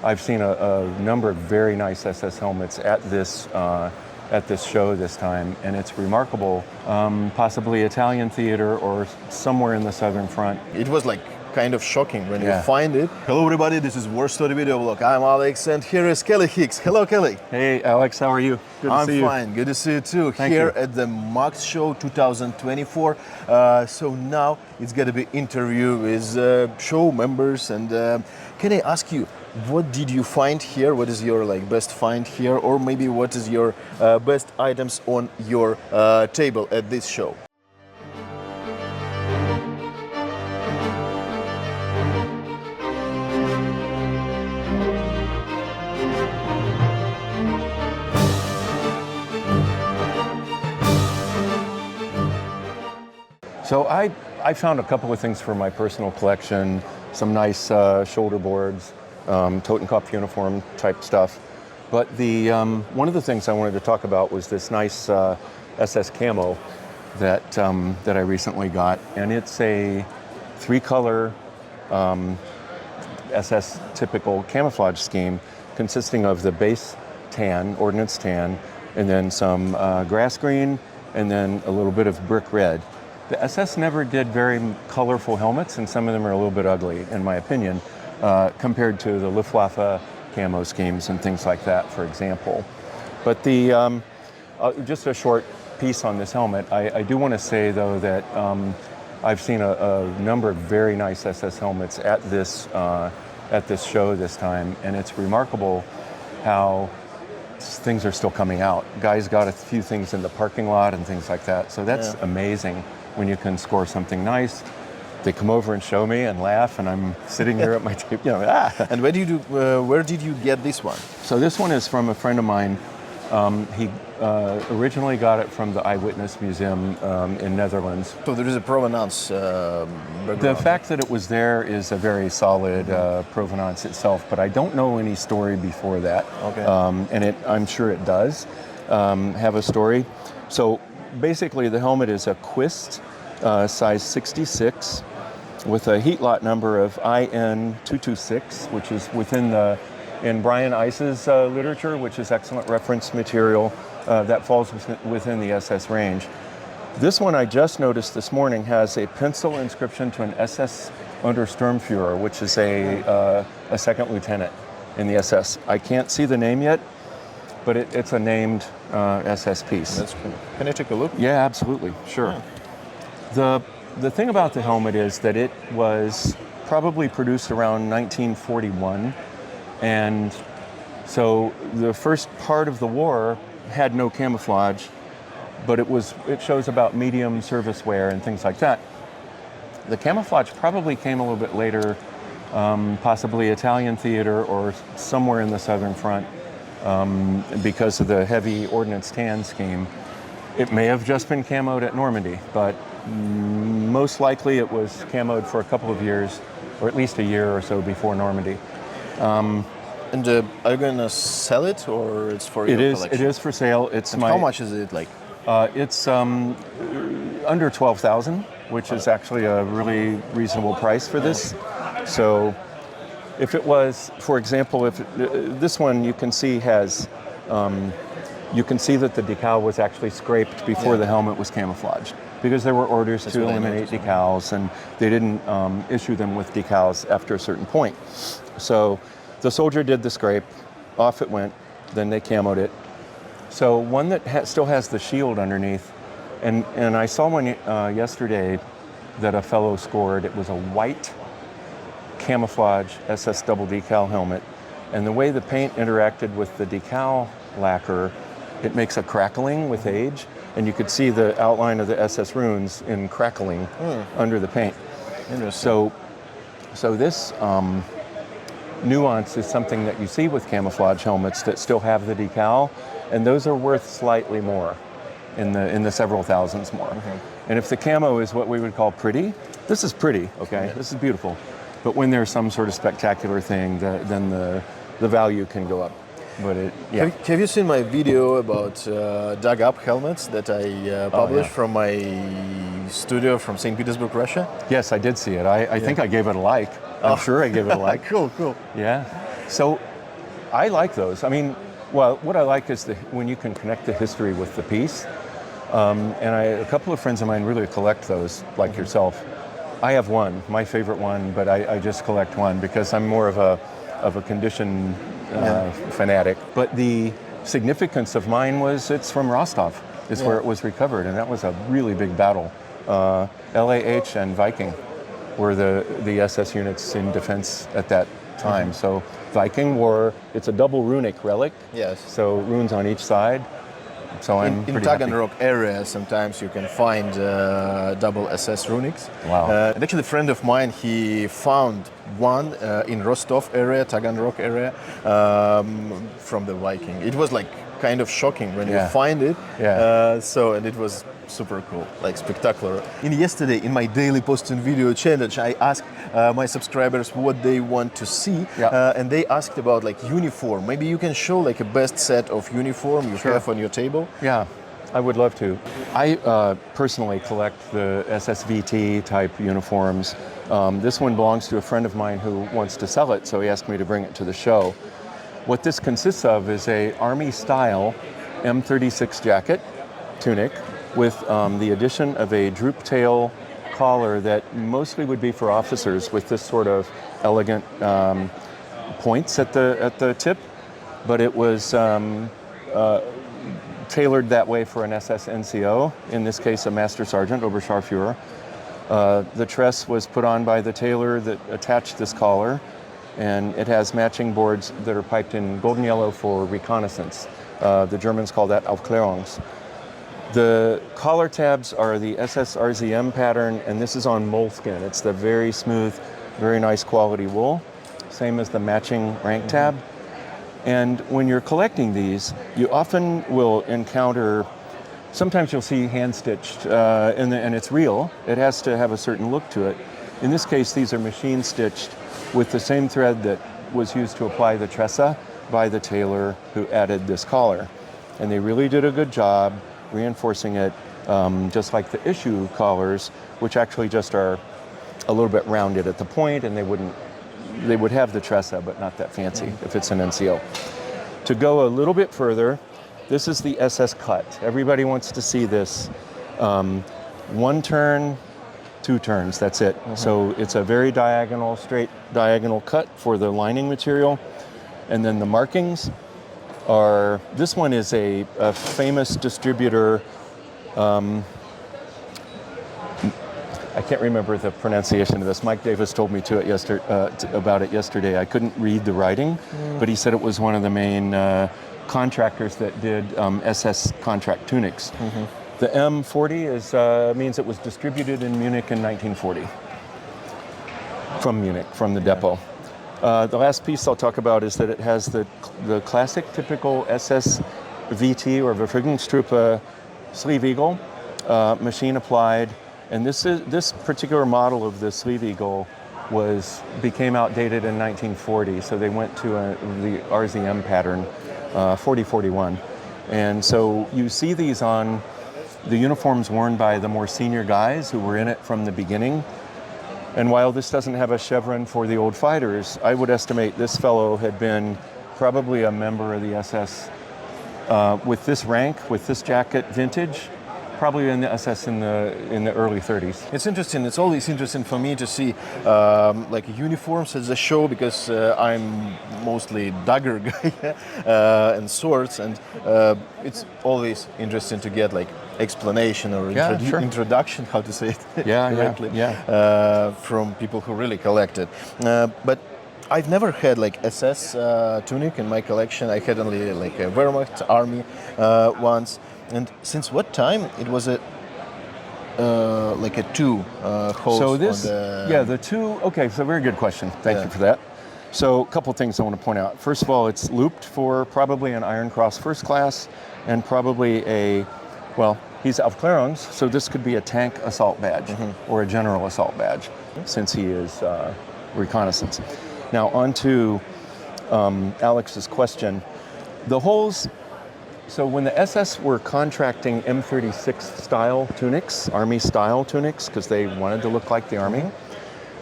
I've seen a number of very nice SS helmets at this show this time, and it's remarkable. Possibly Italian theater or somewhere in the southern front. It was like kind of shocking when you find it. Hello everybody, this is WarStory video blog. I'm Alex and here is Kelly Hicks. Hello Kelly. Hey Alex, how are you? Good to see you. I'm fine, good to see you too. Thank here you. At the Max show 2024. So now it's gonna be interview with show members, and can I ask you, what did you find here? What is your best find here, or maybe what is your best items on your table at this show? So I found a couple of things for my personal collection, some nice shoulder boards, Totenkopf uniform type stuff. But one of the things I wanted to talk about was this nice SS camo that I recently got, and it's a 3-color SS typical camouflage scheme consisting of the base tan, ordnance tan, and then some grass green, and then a little bit of brick red. The SS never did very colorful helmets, and some of them are a little bit ugly, in my opinion, compared to the Luftwaffe camo schemes and things like that, for example. But just a short piece on this helmet. I do want to say, though, that I've seen a number of very nice SS helmets at this show this time, and it's remarkable how things are still coming out. Guys got a few things in the parking lot and things like that, so that's amazing. When you can score something nice, they come over and show me and laugh, and I'm sitting here at my table, And where did you get this one? So this one is from a friend of mine. He originally got it from the Eyewitness Museum in Netherlands. So there is a provenance background. The fact that it was there is a very solid provenance itself, but I don't know any story before that. Okay. And I'm sure it does have a story. So basically, the helmet is a Quist size 66 with a heat lot number of IN226, which is in Brian Ice's literature, which is excellent reference material that falls within the SS range. This one I just noticed this morning has a pencil inscription to an SS Untersturmführer, which is a second lieutenant in the SS. I can't see the name yet, but it's a named SS piece. That's cool. Can I take a look? Yeah, absolutely, sure. Yeah. The thing about the helmet is that it was probably produced around 1941, and so the first part of the war had no camouflage, but it shows about medium service wear and things like that. The camouflage probably came a little bit later, possibly Italian theater or somewhere in the southern front. Because of the heavy ordnance tan scheme. It may have just been camoed at Normandy, but most likely it was camoed for a couple of years, or at least a year or so before Normandy. And are you going to sell it, or it's for your collection? It is for sale. How much is it like? It's under 12,000, which is actually a really reasonable price for this. So if it was, for example, this one you can see has, you can see that the decal was actually scraped before the helmet was camouflaged, because there were orders to eliminate decals, and they didn't issue them with decals after a certain point. So the soldier did the scrape, off it went, then they camoed it. So one that still has the shield underneath, and I saw one yesterday that a fellow scored. It was a white camouflage SS double decal helmet, and the way the paint interacted with the decal lacquer, it makes a crackling with age, and you could see the outline of the SS runes in crackling under the paint. Interesting. So this nuance is something that you see with camouflage helmets that still have the decal, and those are worth slightly more, in the several thousands more. And if the camo is what we would call pretty, this is pretty, okay? This is beautiful. But when there's some sort of spectacular thing, then the value can go up. But Have you seen my video about dug up helmets that I published from my studio from St. Petersburg, Russia? Yes, I did see it. I think I gave it a like. I'm sure I gave it a like. Cool. Yeah. So I like those. I mean, well, what I like is when you can connect the history with the piece. And a couple of friends of mine really collect those, like yourself. I have one, my favorite one, but I just collect one because I'm more of a condition fanatic. But the significance of mine was it's from Rostov, is where it was recovered, and that was a really big battle. LAH and Viking were the SS units in defense at that time. So Viking wore, it's a double runic relic. Yes. So runes on each side. So I'm in pretty happy. Taganrog area, sometimes you can find double SS runics. Wow. And actually, a friend of mine, he found one in Rostov area, Taganrog area, from the Viking. It was like kind of shocking when you find it. Yeah. And it was super cool, like spectacular. Yesterday, in my daily post and video challenge, I asked my subscribers what they want to see, and they asked about like uniform. Maybe you can show like a best set of uniform you have on your table. Yeah, I would love to. I personally collect the SSVT type uniforms. This one belongs to a friend of mine who wants to sell it, so he asked me to bring it to the show. What this consists of is a Army style M36 jacket, tunic, with the addition of a droop tail collar that mostly would be for officers with this sort of elegant points at the tip, but it was tailored that way for an SS NCO, in this case a Master Sergeant, Oberscharführer. The tress was put on by the tailor that attached this collar, and it has matching boards that are piped in golden yellow for reconnaissance. The Germans call that Aufklärungs. The collar tabs are the SS RZM pattern, and this is on moleskin. It's the very smooth, very nice quality wool, same as the matching rank tab. And when you're collecting these, you often will encounter, sometimes you'll see hand-stitched, and it's real. It has to have a certain look to it. In this case, these are machine-stitched with the same thread that was used to apply the tressa by the tailor who added this collar. And they really did a good job reinforcing it, just like the issue collars, which actually just are a little bit rounded at the point, and they would have the tressa, but not that fancy if it's an NCO. To go a little bit further, this is the SS cut. Everybody wants to see this. One turn, two turns, that's it. So it's a very diagonal, straight diagonal cut for the lining material. And then the markings are, this one is a famous distributor. I can't remember the pronunciation of this. Mike Davis told me about it yesterday. I couldn't read the writing, but he said it was one of the main contractors that did SS contract tunics. The M40 means it was distributed in Munich in 1940. From Munich, from the depot. The last piece I'll talk about is that it has the classic typical SS VT or Verfügungstruppe sleeve eagle, machine applied. And this particular model of the sleeve eagle became outdated in 1940, so they went to the RZM pattern, 4041. And so you see these on the uniforms worn by the more senior guys who were in it from the beginning. And while this doesn't have a chevron for the old fighters, I would estimate this fellow had been probably a member of the SS with this rank, with this jacket vintage, probably in the SS in the early 30s. It's interesting. It's always interesting for me to see like uniforms as a show, because I'm mostly dagger guy and swords, and it's always interesting to get like explanation or introduction, how to say it correctly, from people who really collect it. But I've never had like SS tunic in my collection. I had only like a Wehrmacht army once. And since what time it was a like a two holes? So this, on the... the two. Okay, so very good question. Thank you for that. So a couple things I want to point out. First of all, it's looped for probably an Iron Cross First Class, and probably he's Aufklärungs, so this could be a tank assault badge or a general assault badge, since he is reconnaissance. Now on to Alex's question. The holes. So when the SS were contracting M36 style tunics, Army style tunics, because they wanted to look like the Army,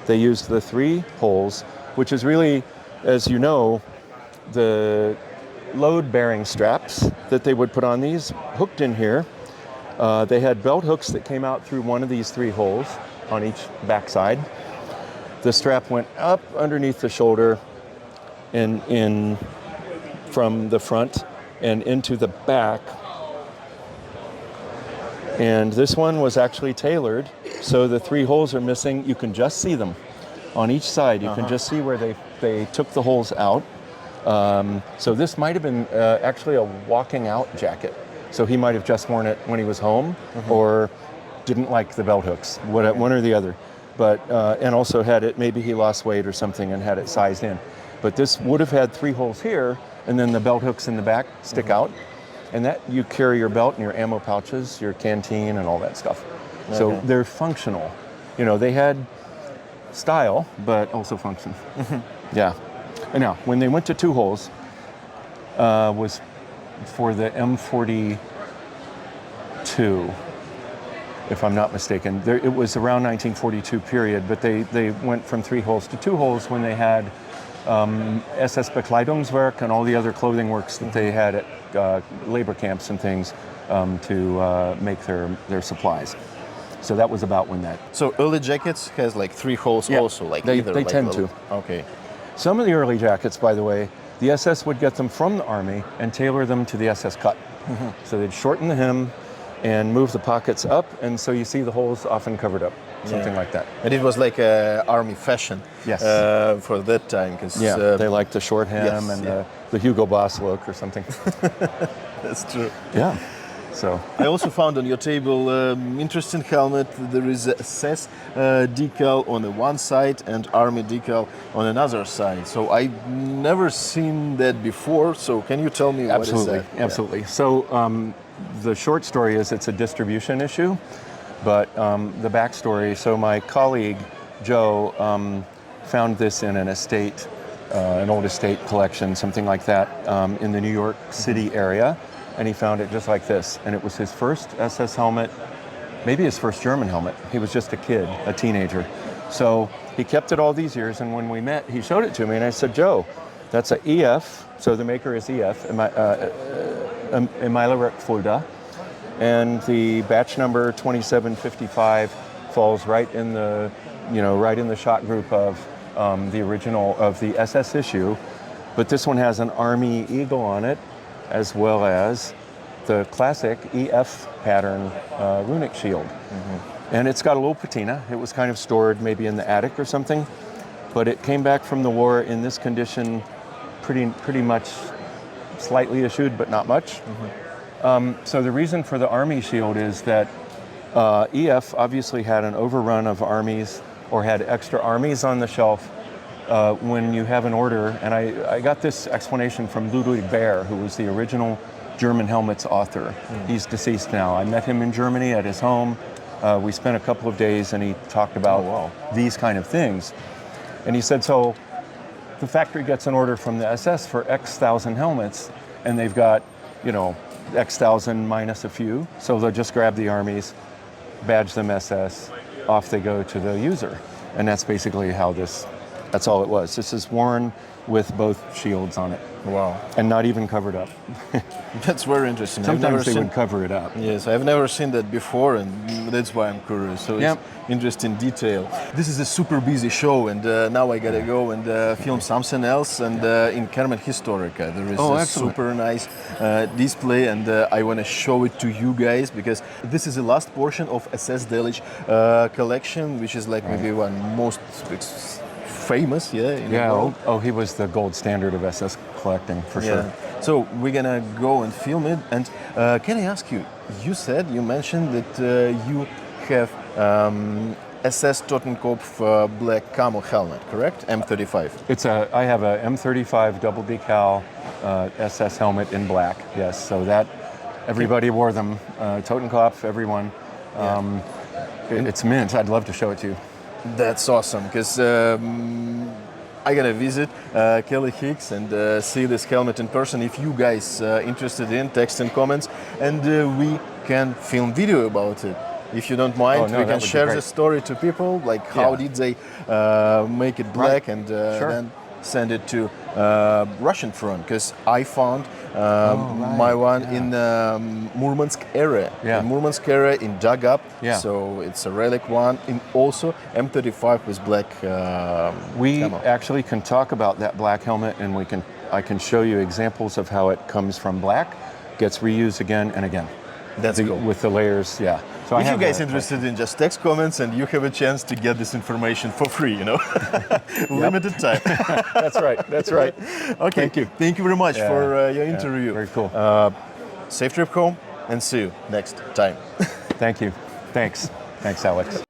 they used the 3 holes, which is really, as you know, the load-bearing straps that they would put on these, hooked in here. They had belt hooks that came out through one of these 3 holes on each backside. The strap went up underneath the shoulder and in from the front and into the back. And this one was actually tailored, so the 3 holes are missing. You can just see them on each side. You can just see where they took the holes out. So this might have been actually a walking out jacket. So he might have just worn it when he was home, or didn't like the belt hooks, one or the other. But and also had it, maybe he lost weight or something and had it sized in. But this would have had 3 holes here, and then the belt hooks in the back stick out. And that you carry your belt and your ammo pouches, your canteen, and all that stuff. So they're functional. You know, they had style, but also function. Yeah. And now, when they went to 2 holes, was for the M42, if I'm not mistaken. It was around 1942 period, but they went from 3 holes to 2 holes when they had SS Bekleidungswerk and all the other clothing works that they had at labor camps and things to make their supplies. So that was about when that. So early jackets has like 3 holes also, like they either. They like tend to. Okay. Some of the early jackets, by the way, the SS would get them from the Army and tailor them to the SS cut. So they'd shorten the hem and move the pockets up, and so you see the holes often covered up, something like that. And it was like army fashion for that time. Cause, they liked the short hem and the Hugo Boss look or something. That's true. Yeah. So I also found on your table interesting helmet. There is a SS decal on the one side and Army decal on another side. So I've never seen that before. So can you tell me what is that? Absolutely. So the short story is it's a distribution issue, but the backstory. So my colleague Joe found this in an estate, an old estate collection, something like that, in the New York City area. And he found it just like this. And it was his first SS helmet, maybe his first German helmet. He was just a kid, a teenager. So he kept it all these years, and when we met, he showed it to me, and I said, Joe, that's a EF, so the maker is EF, Emilerek Fulda, and the batch number 2755 falls right in the, right in the shot group of the original, of the SS issue, but this one has an Army eagle on it, as well as the classic EF pattern runic shield. And it's got a little patina. It was kind of stored maybe in the attic or something, but it came back from the war in this condition, pretty much slightly issued, but not much. So the reason for the Army shield is that EF obviously had an overrun of armies or had extra armies on the shelf. When you have an order, and I got this explanation from Ludwig Baer, who was the original German helmets author. He's deceased now. I met him in Germany at his home. We spent a couple of days, and he talked about these kind of things. And he said, so the factory gets an order from the SS for X thousand helmets, and they've got, X thousand minus a few. So they'll just grab the armies, badge them SS, off they go to the user. And that's basically how that's all it was. This is worn with both shields on it. Wow. And not even covered up. That's very interesting. Sometimes they would cover it up. Yes, I've never seen that before, and that's why I'm curious. So it's interesting detail. This is a super busy show, and now I gotta go and film something else. And in Kermen Historica, there is a super nice display, and I want to show it to you guys because this is the last portion of SS Delitzsch collection, which is like maybe one most famous, in the world. Oh, he was the gold standard of SS collecting, for sure. So we're gonna go and film it. And can I ask you, you mentioned that you have SS Totenkopf black camo helmet, correct? M35. I have a M35 double decal SS helmet in black, yes. So that, everybody wore them, Totenkopf, everyone. It's mint, I'd love to show it to you. That's awesome, because I gotta visit Kelly Hicks and see this helmet in person. If you guys interested in, text in comments, and we can film video about it. If you don't mind, we can share the story to people, like how did they make it black and then send it to Russian front, because I found right, my one yeah. in Murmansk area. Yeah. In Murmansk area in dug up. Yeah. So it's a relic one. And also M35 with black We camo. actually can talk about that black helmet, and I can show you examples of how it comes from black, gets reused again and again. That's cool. With the layers, yeah. So If you guys that. interested in, just text comments and you have a chance to get this information for free, Limited time. That's right. That's right. Okay. Thank you. Thank you very much Yeah. for your interview. Very cool. Safe trip home and see you next time. Thank you. Thanks. Thanks, Alex.